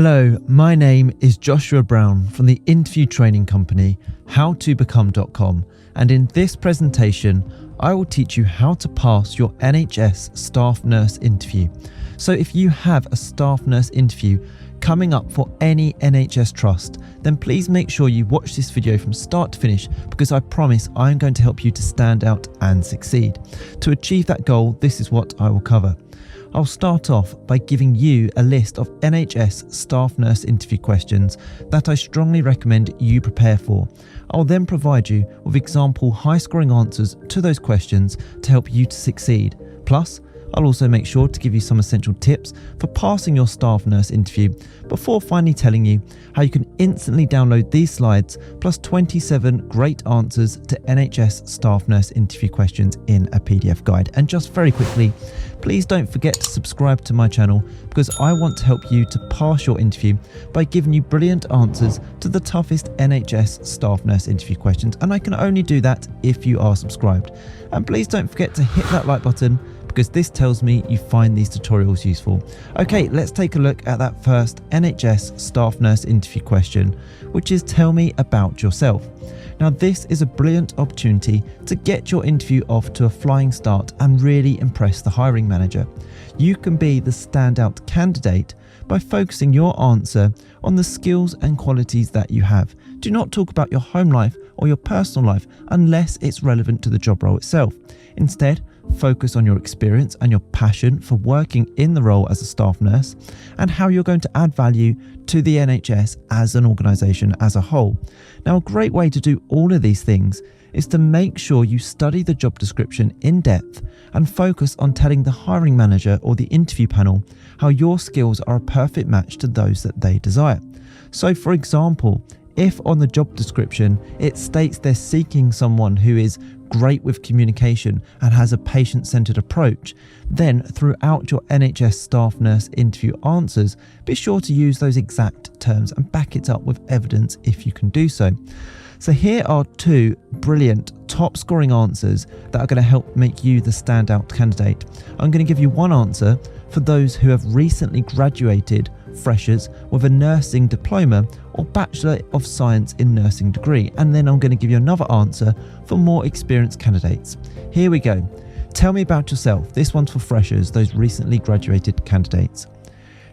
Hello, my name is Joshua Brown from the interview training company howtobecome.com, and in this presentation I will teach you how to pass your NHS Staff Nurse interview. So if you have a Staff Nurse interview coming up for any NHS trust, then please make sure you watch this video from start to finish, because I promise I'm going to help you to stand out and succeed. To achieve that goal, this is what I will cover. I'll start off by giving you a list of NHS Staff Nurse interview questions that I strongly recommend you prepare for. I'll then provide you with example high-scoring answers to those questions to help you to succeed. Plus, I'll also make sure to give you some essential tips for passing your staff nurse interview before finally telling you how you can instantly download these slides plus 27 great answers to NHS staff nurse interview questions in a PDF guide. And just very quickly, please don't forget to subscribe to my channel, because I want to help you to pass your interview by giving you brilliant answers to the toughest NHS staff nurse interview questions, and I can only do that if you are subscribed. And please don't forget to hit that like button, because this tells me you find these tutorials useful. Okay, let's take a look at that first NHS staff nurse interview question, which is tell me about yourself. Now this is a brilliant opportunity to get your interview off to a flying start and really impress the hiring manager. You can be the standout candidate by focusing your answer on the skills and qualities that you have. Do not talk about your home life or your personal life unless it's relevant to the job role itself. Instead, focus on your experience and your passion for working in the role as a staff nurse, and how you're going to add value to the NHS as an organisation as a whole. Now, a great way to do all of these things is to make sure you study the job description in depth and focus on telling the hiring manager or the interview panel how your skills are a perfect match to those that they desire. So for example, if on the job description it states they're seeking someone who is great with communication and has a patient-centered approach, then throughout your NHS staff nurse interview answers, be sure to use those exact terms and back it up with evidence if you can do so. So here are two brilliant top scoring answers that are going to help make you the standout candidate. I'm going to give you one answer for those who have recently graduated freshers with a nursing diploma or Bachelor of Science in Nursing degree, and then I'm going to give you another answer for more experienced candidates. Here we go. Tell me about yourself. This one's for freshers, those recently graduated candidates.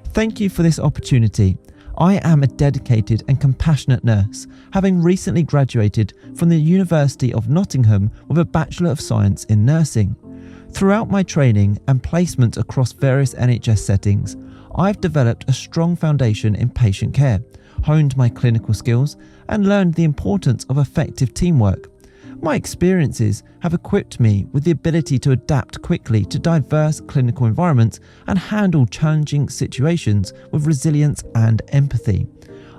Thank you for this opportunity. I am a dedicated and compassionate nurse, having recently graduated from the University of Nottingham with a Bachelor of Science in Nursing. Throughout my training and placement across various NHS settings, I've developed a strong foundation in patient care, honed my clinical skills, and learned the importance of effective teamwork. My experiences have equipped me with the ability to adapt quickly to diverse clinical environments and handle challenging situations with resilience and empathy.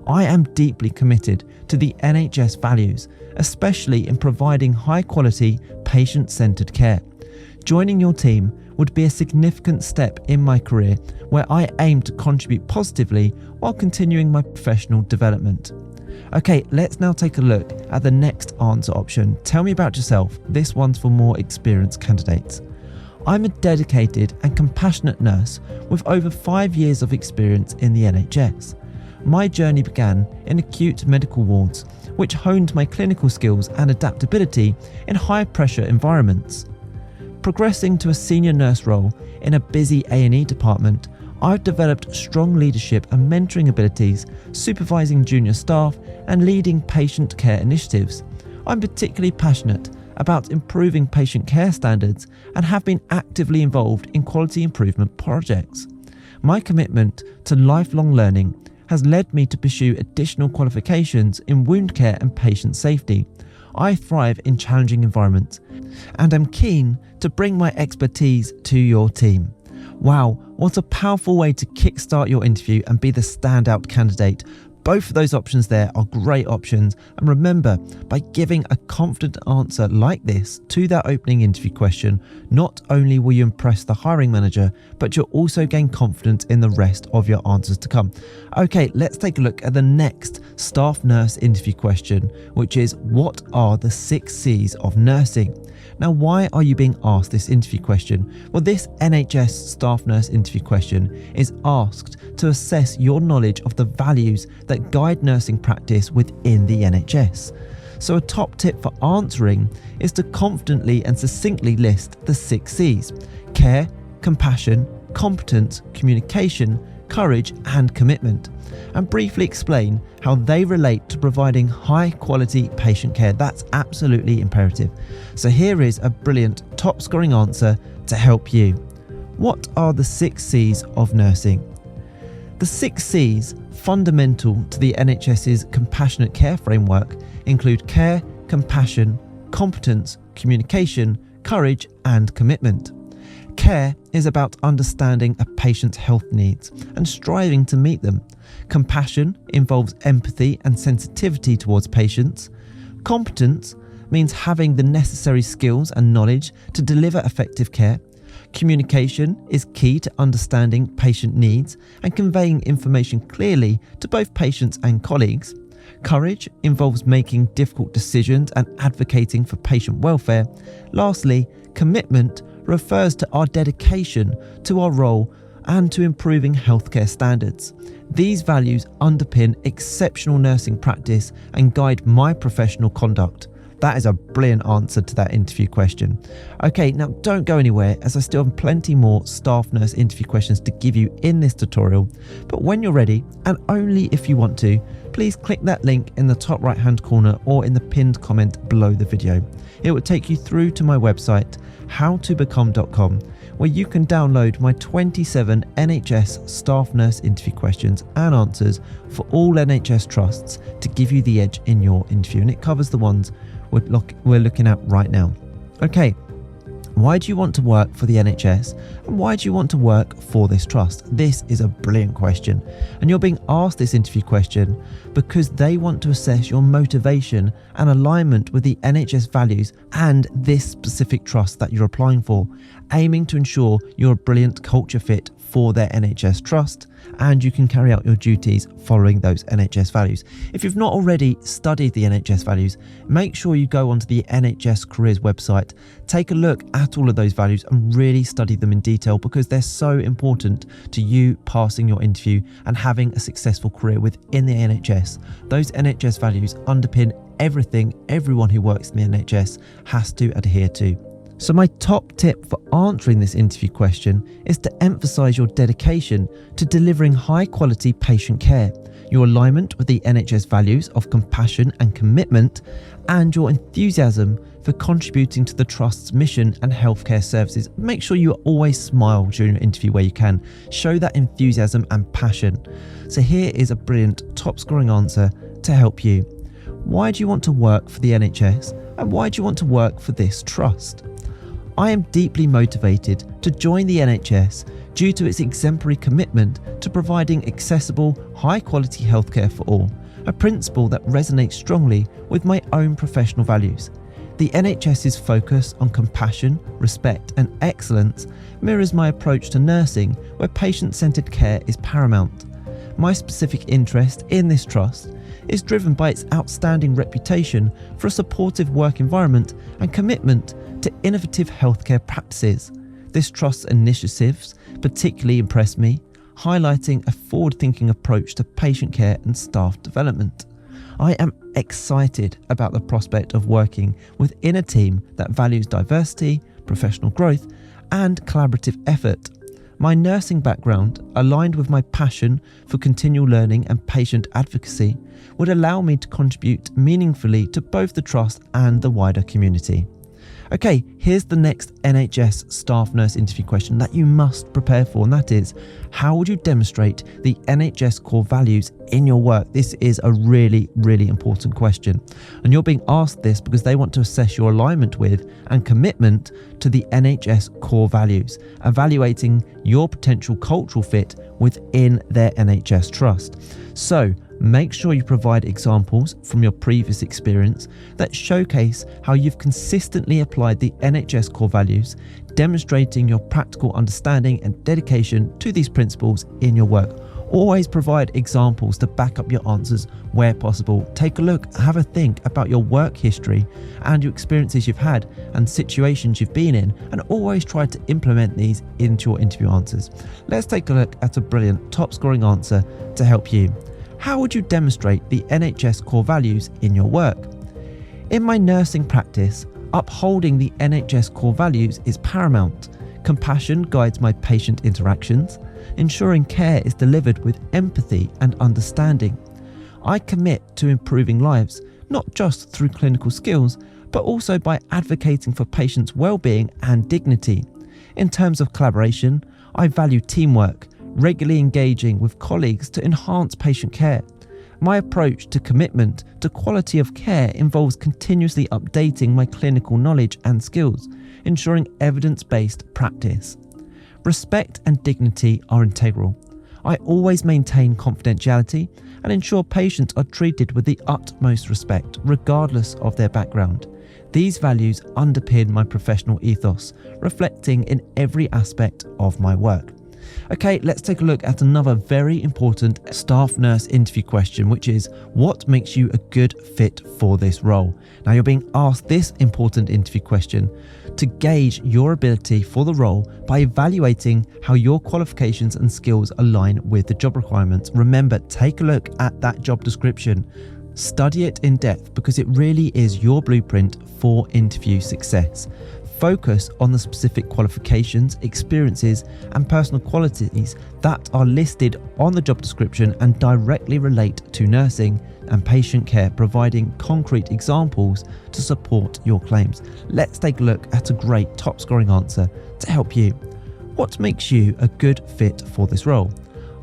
I am deeply committed to the NHS values, especially in providing high-quality, patient-centered care. Joining your team would be a significant step in my career where I aim to contribute positively while continuing my professional development. Okay, let's now take a look at the next answer option. Tell me about yourself. This one's for more experienced candidates. I'm a dedicated and compassionate nurse with over 5 years of experience in the NHS. My journey began in acute medical wards, which honed my clinical skills and adaptability in high-pressure environments. Progressing to a senior nurse role in a busy A&E department, I've developed strong leadership and mentoring abilities, supervising junior staff and leading patient care initiatives. I'm particularly passionate about improving patient care standards and have been actively involved in quality improvement projects. My commitment to lifelong learning has led me to pursue additional qualifications in wound care and patient safety. I thrive in challenging environments and am keen to bring my expertise to your team. Wow, what a powerful way to kickstart your interview and be the standout candidate. Both of those options there are great options, and remember, by giving a confident answer like this to that opening interview question, not only will you impress the hiring manager, but you'll also gain confidence in the rest of your answers to come. Okay, let's take a look at the next staff nurse interview question, which is, what are the 6 C's of nursing? Now, why are you being asked this interview question? Well, this NHS staff nurse interview question is asked to assess your knowledge of the values that guide nursing practice within the NHS. So a top tip for answering is to confidently and succinctly list the 6 C's: care, compassion, competence, communication, courage and commitment, and briefly explain how they relate to providing high quality patient care. That's absolutely imperative. So here is a brilliant top scoring answer to help you. What are the 6 C's of nursing? The 6 C's, fundamental to the NHS's compassionate care framework, include care, compassion, competence, communication, courage and commitment. Care is about understanding a patient's health needs and striving to meet them. Compassion involves empathy and sensitivity towards patients. Competence means having the necessary skills and knowledge to deliver effective care. Communication is key to understanding patient needs and conveying information clearly to both patients and colleagues. Courage involves making difficult decisions and advocating for patient welfare. Lastly, commitment refers to our dedication to our role and to improving healthcare standards. These values underpin exceptional nursing practice and guide my professional conduct. That is a brilliant answer to that interview question. Okay, now don't go anywhere, as I still have plenty more staff nurse interview questions to give you in this tutorial. But when you're ready, and only if you want to, please click that link in the top right hand corner or in the pinned comment below the video. It will take you through to my website, howtobecome.com, where you can download my 27 NHS staff nurse interview questions and answers for all NHS trusts to give you the edge in your interview, and it covers the ones we're looking at right now. Okay, why do you want to work for the NHS, and why do you want to work for this trust? This is a brilliant question, and you're being asked this interview question because they want to assess your motivation and alignment with the NHS values and this specific trust that you're applying for, aiming to ensure you're a brilliant culture fit for their NHS trust and you can carry out your duties following those NHS values. If you've not already studied the NHS values, make sure you go onto the NHS Careers website, take a look at all of those values and really study them in detail, because they're so important to you passing your interview and having a successful career within the NHS. Those NHS values underpin everything everyone who works in the NHS has to adhere to. So my top tip for answering this interview question is to emphasise your dedication to delivering high quality patient care, your alignment with the NHS values of compassion and commitment, and your enthusiasm for contributing to the Trust's mission and healthcare services. Make sure you always smile during your interview where you can. Show that enthusiasm and passion. So here is a brilliant top scoring answer to help you. Why do you want to work for the NHS, and why do you want to work for this trust? I am deeply motivated to join the NHS due to its exemplary commitment to providing accessible, high-quality healthcare for all, a principle that resonates strongly with my own professional values. The NHS's focus on compassion, respect and excellence mirrors my approach to nursing, where patient-centred care is paramount. My specific interest in this trust is driven by its outstanding reputation for a supportive work environment and commitment to innovative healthcare practices. This trust's initiatives particularly impress me, highlighting a forward-thinking approach to patient care and staff development. I am excited about the prospect of working within a team that values diversity, professional growth, and collaborative effort. My nursing background, aligned with my passion for continual learning and patient advocacy, would allow me to contribute meaningfully to both the trust and the wider community. Okay, here's the next NHS staff nurse interview question that you must prepare for, and that is, how would you demonstrate the NHS core values in your work? This is a really, really important question. And you're being asked this because they want to assess your alignment with and commitment to the NHS core values, evaluating your potential cultural fit within their NHS trust. So, Make sure you provide examples from your previous experience that showcase how you've consistently applied the NHS core values, demonstrating your practical understanding and dedication to these principles in your work. Always provide examples to back up your answers where possible. Take a look, have a think about your work history and your experiences you've had and situations you've been in, and always try to implement these into your interview answers. Let's take a look at a brilliant top scoring answer to help you. How would you demonstrate the NHS core values in your work? In my nursing practice, upholding the NHS core values is paramount. Compassion guides my patient interactions, ensuring care is delivered with empathy and understanding. I commit to improving lives, not just through clinical skills, but also by advocating for patients' well-being and dignity. In terms of collaboration, I value teamwork, regularly engaging with colleagues to enhance patient care. My approach to commitment to quality of care involves continuously updating my clinical knowledge and skills, ensuring evidence-based practice. Respect and dignity are integral. I always maintain confidentiality and ensure patients are treated with the utmost respect, regardless of their background. These values underpin my professional ethos, reflecting in every aspect of my work. Okay, let's take a look at another very important staff nurse interview question, which is, what makes you a good fit for this role? Now, you're being asked this important interview question to gauge your ability for the role by evaluating how your qualifications and skills align with the job requirements. Remember, take a look at that job description. Study it in depth because it really is your blueprint for interview success. Focus on the specific qualifications, experiences, and personal qualities that are listed on the job description and directly relate to nursing and patient care, providing concrete examples to support your claims. Let's take a look at a great top scoring answer to help you. What makes you a good fit for this role?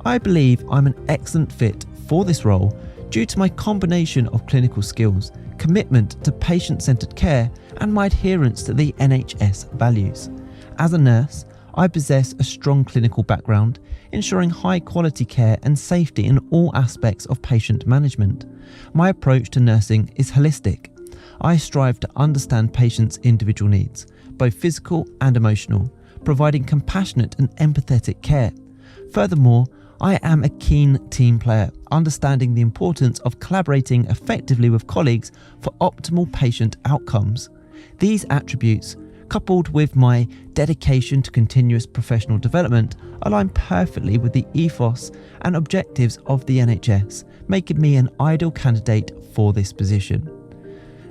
I believe I'm an excellent fit for this role due to my combination of clinical skills, commitment to patient-centered care, and my adherence to the NHS values. As a nurse, I possess a strong clinical background, ensuring high-quality care and safety in all aspects of patient management. My approach to nursing is holistic. I strive to understand patients' individual needs, both physical and emotional, providing compassionate and empathetic care. Furthermore, I am a keen team player, understanding the importance of collaborating effectively with colleagues for optimal patient outcomes. These attributes, coupled with my dedication to continuous professional development, align perfectly with the ethos and objectives of the NHS, making me an ideal candidate for this position.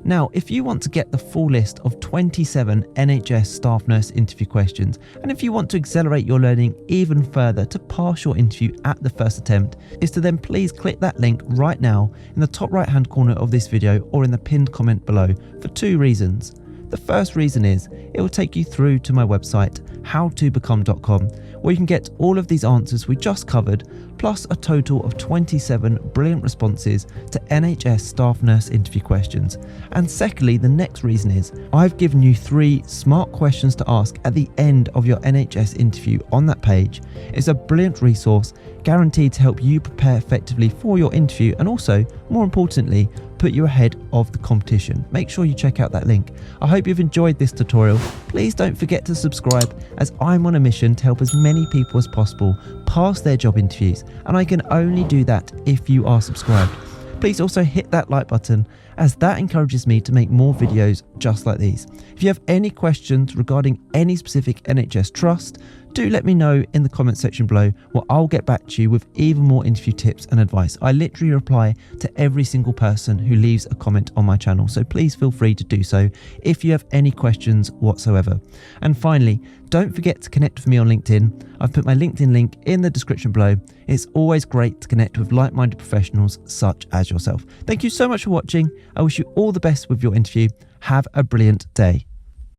Now, if you want to get the full list of 27 NHS staff nurse interview questions, and if you want to accelerate your learning even further to pass your interview at the first attempt, is to then please click that link right now in the top right hand corner of this video or in the pinned comment below for two reasons. The first reason is it will take you through to my website, howtobecome.com, where you can get all of these answers we just covered, plus a total of 27 brilliant responses to NHS staff nurse interview questions. And secondly, the next reason is I've given you 3 smart questions to ask at the end of your NHS interview on that page. It's a brilliant resource guaranteed to help you prepare effectively for your interview and also, more importantly, put you ahead of the competition. Make sure you check out that link. I hope you've enjoyed this tutorial. Please don't forget to subscribe, as I'm on a mission to help as many people as possible pass their job interviews, and I can only do that if you are subscribed. Please also hit that like button, as that encourages me to make more videos just like these. If you have any questions regarding any specific NHS trust, do let me know in the comment section below, where I'll get back to you with even more interview tips and advice. I literally reply to every single person who leaves a comment on my channel, so please feel free to do so if you have any questions whatsoever. And finally, don't forget to connect with me on LinkedIn. I've put my LinkedIn link in the description below. It's always great to connect with like-minded professionals such as yourself. Thank you so much for watching. I wish you all the best with your interview. Have a brilliant day.